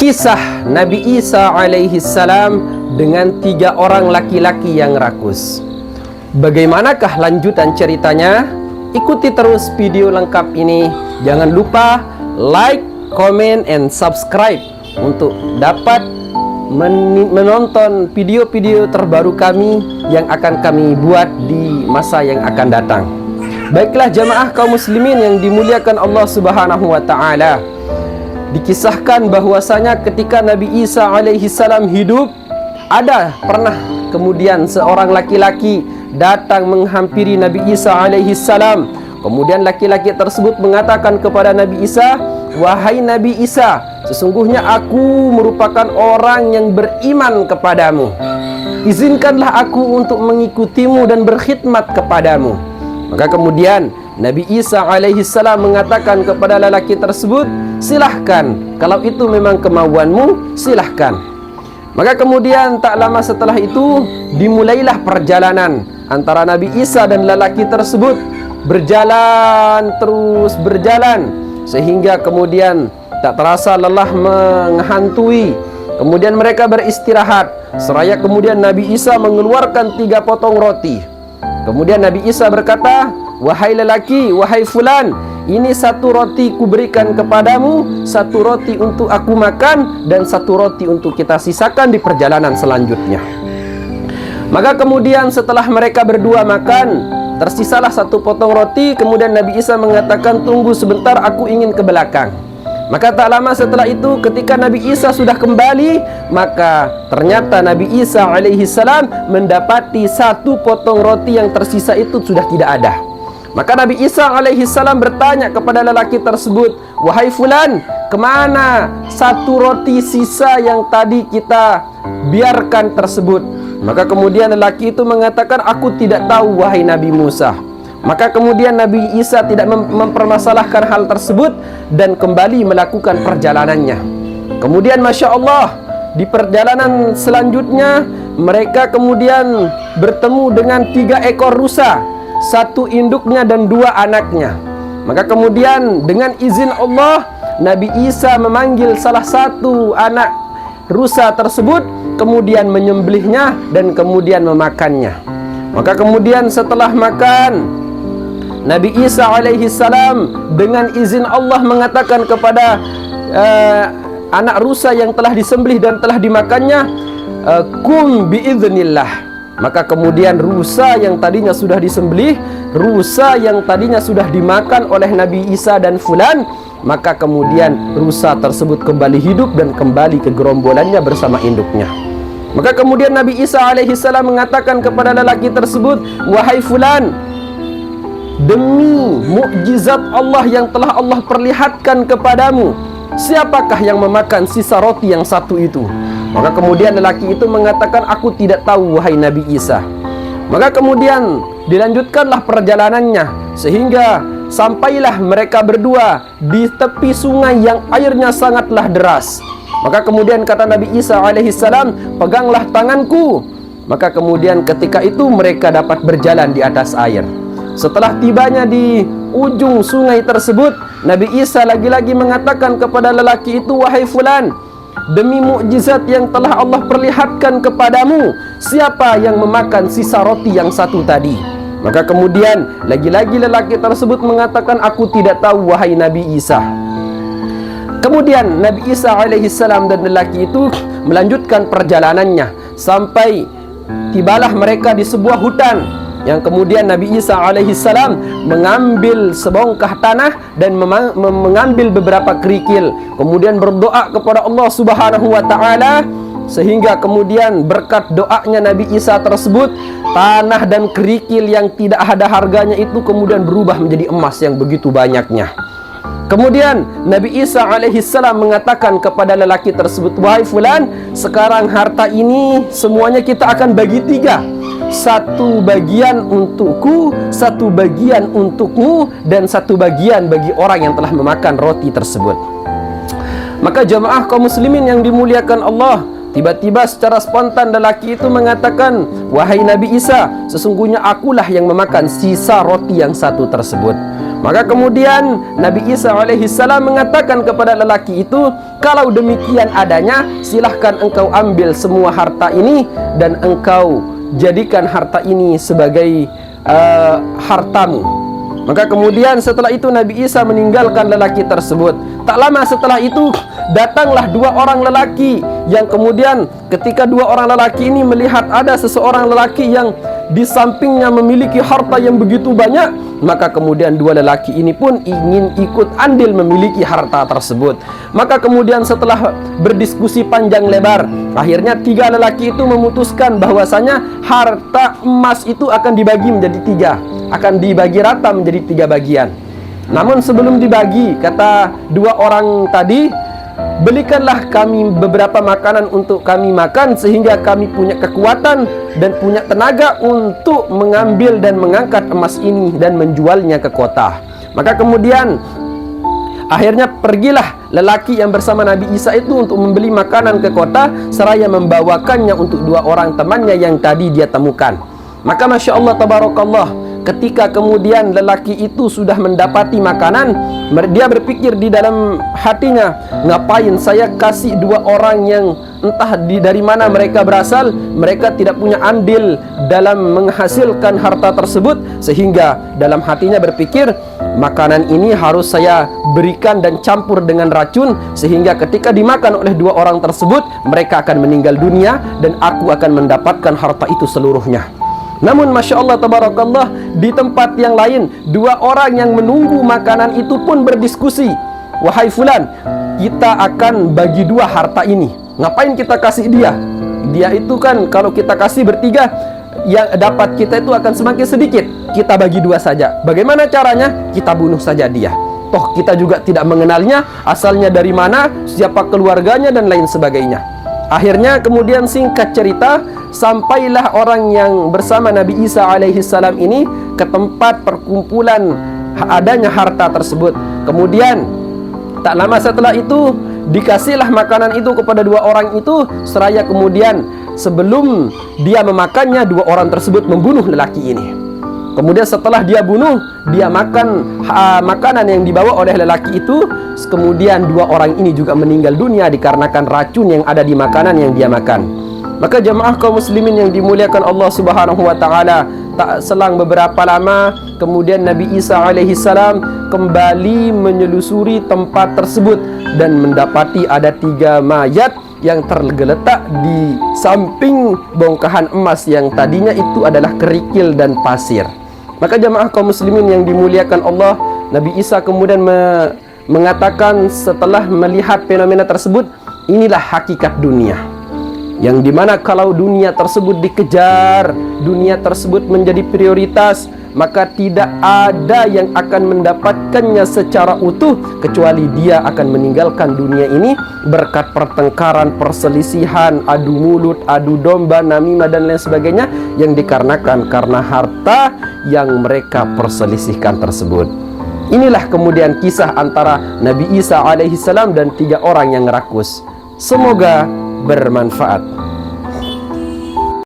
Kisah Nabi Isa alaihi salam dengan 3 orang laki-laki yang rakus. Bagaimanakah lanjutan ceritanya? Ikuti terus video lengkap ini. Jangan lupa like, comment, and subscribe untuk dapat menonton video-video terbaru kami yang akan kami buat di masa yang akan datang. Baiklah jamaah kaum muslimin yang dimuliakan Allah Subhanahu wa taala. Dikisahkan bahwasanya ketika Nabi Isa alaihi salam hidup, ada pernah kemudian seorang laki-laki datang menghampiri Nabi Isa alaihi salam. Kemudian laki-laki tersebut mengatakan kepada Nabi Isa, "Wahai Nabi Isa, sesungguhnya aku merupakan orang yang beriman kepadamu. Izinkanlah aku untuk mengikutimu dan berkhidmat kepadamu." Maka kemudian Nabi Isa alaihi salam mengatakan kepada lelaki tersebut, "Silahkan, kalau itu memang kemauanmu, silahkan." Maka kemudian tak lama setelah itu dimulailah perjalanan antara Nabi Isa dan lelaki tersebut. Berjalan, terus berjalan, sehingga kemudian tak terasa lelah menghantui. Kemudian mereka beristirahat. Seraya kemudian Nabi Isa mengeluarkan 3 potong roti. Kemudian Nabi Isa berkata, "Wahai lelaki, wahai fulan, ini 1 roti kuberikan kepadamu, 1 roti untuk aku makan, dan 1 roti untuk kita sisakan di perjalanan selanjutnya." Maka kemudian setelah mereka berdua makan, tersisalah 1 potong roti. Kemudian Nabi Isa mengatakan, "Tunggu sebentar, aku ingin ke belakang." Maka tak lama setelah itu ketika Nabi Isa sudah kembali, maka ternyata Nabi Isa alaihi salam mendapati 1 potong roti yang tersisa itu sudah tidak ada. Maka Nabi Isa alaihi salam bertanya kepada lelaki tersebut, "Wahai fulan, kemana 1 roti sisa yang tadi kita biarkan tersebut?" Maka kemudian lelaki itu mengatakan, "Aku tidak tahu wahai Nabi Musa." Maka kemudian Nabi Isa tidak mempermasalahkan hal tersebut dan kembali melakukan perjalanannya. Kemudian Masya Allah, di perjalanan selanjutnya mereka kemudian bertemu dengan 3 ekor rusa, 1 induknya dan 2 anaknya. Maka kemudian dengan izin Allah, Nabi Isa memanggil salah 1 anak rusa tersebut, kemudian menyembelihnya dan kemudian memakannya. Maka kemudian setelah makan, Nabi Isa alaihi salam dengan izin Allah mengatakan kepada anak rusa yang telah disembelih dan telah dimakannya, "Kum biiznillah." Maka kemudian rusa yang tadinya sudah disembelih, rusa yang tadinya sudah dimakan oleh Nabi Isa dan fulan, maka kemudian rusa tersebut kembali hidup dan kembali ke gerombolannya bersama induknya. Maka kemudian Nabi Isa alaihi salam mengatakan kepada lelaki tersebut, "Wahai fulan, demi mukjizat Allah yang telah Allah perlihatkan kepadamu, siapakah yang memakan sisa roti yang 1 itu?" Maka kemudian lelaki itu mengatakan, "Aku tidak tahu wahai Nabi Isa." Maka kemudian dilanjutkanlah perjalanannya sehingga sampailah mereka berdua di tepi sungai yang airnya sangatlah deras. Maka kemudian kata Nabi Isa alaihi salam, "Peganglah tanganku." Maka kemudian ketika itu mereka dapat berjalan di atas air. Setelah tibanya di ujung sungai tersebut, Nabi Isa lagi-lagi mengatakan kepada lelaki itu, "Wahai fulan, demi mukjizat yang telah Allah perlihatkan kepadamu, siapa yang memakan sisa roti yang 1 tadi?" Maka kemudian lagi-lagi lelaki tersebut mengatakan, "Aku tidak tahu wahai Nabi Isa." Kemudian Nabi Isa alaihi salam dan lelaki itu melanjutkan perjalanannya sampai tibalah mereka di sebuah hutan. Yang kemudian Nabi Isa alaihi salam mengambil sebongkah tanah dan mengambil beberapa kerikil, kemudian berdoa kepada Allah Subhanahu wa taala, sehingga kemudian berkat doanya Nabi Isa tersebut, tanah dan kerikil yang tidak ada harganya itu kemudian berubah menjadi emas yang begitu banyaknya. Kemudian Nabi Isa alaihi salam mengatakan kepada lelaki tersebut, "Wahai fulan, sekarang harta ini semuanya kita akan bagi 3. 1 bagian untukku, 1 bagian untukmu, dan 1 bagian bagi orang yang telah memakan roti tersebut." Maka jamaah kaum muslimin yang dimuliakan Allah, tiba-tiba secara spontan lelaki itu mengatakan, "Wahai Nabi Isa, sesungguhnya akulah yang memakan sisa roti yang 1 tersebut." Maka kemudian Nabi Isa alaihissalam mengatakan kepada lelaki itu, kalau demikian adanya, silahkan engkau ambil semua harta ini dan engkau jadikan harta ini sebagai hartamu. Maka kemudian setelah itu Nabi Isa meninggalkan lelaki tersebut. Tak lama setelah itu datanglah dua orang lelaki, yang kemudian ketika dua orang lelaki ini melihat ada seseorang lelaki yang di sampingnya memiliki harta yang begitu banyak, maka kemudian dua lelaki ini pun ingin ikut andil memiliki harta tersebut. Maka kemudian setelah berdiskusi panjang lebar, akhirnya tiga lelaki itu memutuskan bahwasanya harta emas itu akan dibagi menjadi tiga, akan dibagi rata menjadi tiga bagian. Namun sebelum dibagi, kata dua orang tadi, belikanlah kami beberapa makanan untuk kami makan, sehingga kami punya kekuatan dan punya tenaga untuk mengambil dan mengangkat emas ini dan menjualnya ke kota. Maka kemudian akhirnya pergilah lelaki yang bersama Nabi Isa itu untuk membeli makanan ke kota, seraya membawakannya untuk dua orang temannya yang tadi dia temukan. Maka Masya Allah tabarakallah, ketika kemudian lelaki itu sudah mendapati makanan, dia berpikir di dalam hatinya, ngapain saya kasih dua orang yang entah dari mana mereka berasal, mereka tidak punya andil dalam menghasilkan harta tersebut. Sehingga dalam hatinya berpikir, makanan ini harus saya berikan dan campur dengan racun, sehingga ketika dimakan oleh dua orang tersebut, mereka akan meninggal dunia dan aku akan mendapatkan harta itu seluruhnya. Namun Masya Allah tabarakallah, di tempat yang lain dua orang yang menunggu makanan itu pun berdiskusi, wahai fulan, kita akan bagi dua harta ini, ngapain kita kasih dia? Dia itu kan kalau kita kasih bertiga, yang dapat kita itu akan semakin sedikit. Kita bagi dua saja. Bagaimana caranya? Kita bunuh saja dia. Toh kita juga tidak mengenalnya, asalnya dari mana, siapa keluarganya dan lain sebagainya. Akhirnya kemudian singkat cerita, sampailah orang yang bersama Nabi Isa alaihissalam ini ke tempat perkumpulan adanya harta tersebut. Kemudian tak lama setelah itu dikasihlah makanan itu kepada dua orang itu, seraya kemudian sebelum dia memakannya, dua orang tersebut membunuh lelaki ini. Kemudian setelah dia bunuh, dia makan makanan yang dibawa oleh lelaki itu. Kemudian dua orang ini juga meninggal dunia dikarenakan racun yang ada di makanan yang dia makan. Maka jemaah kaum muslimin yang dimuliakan Allah Subhanahu wa taala, tak selang beberapa lama kemudian Nabi Isa alaihissalam kembali menyelusuri tempat tersebut dan mendapati ada tiga mayat yang tergeletak di samping bongkahan emas yang tadinya itu adalah kerikil dan pasir. Maka jemaah kaum muslimin yang dimuliakan Allah, Nabi Isa kemudian mengatakan setelah melihat fenomena tersebut, inilah hakikat dunia, yang dimana kalau dunia tersebut dikejar, dunia tersebut menjadi prioritas, maka tidak ada yang akan mendapatkannya secara utuh, kecuali dia akan meninggalkan dunia ini berkat pertengkaran, perselisihan, adu mulut, adu domba, namimah dan lain sebagainya, yang dikarenakan karena harta yang mereka perselisihkan tersebut. Inilah kemudian kisah antara Nabi Isa alaihissalam dan tiga orang yang rakus. Semoga bermanfaat.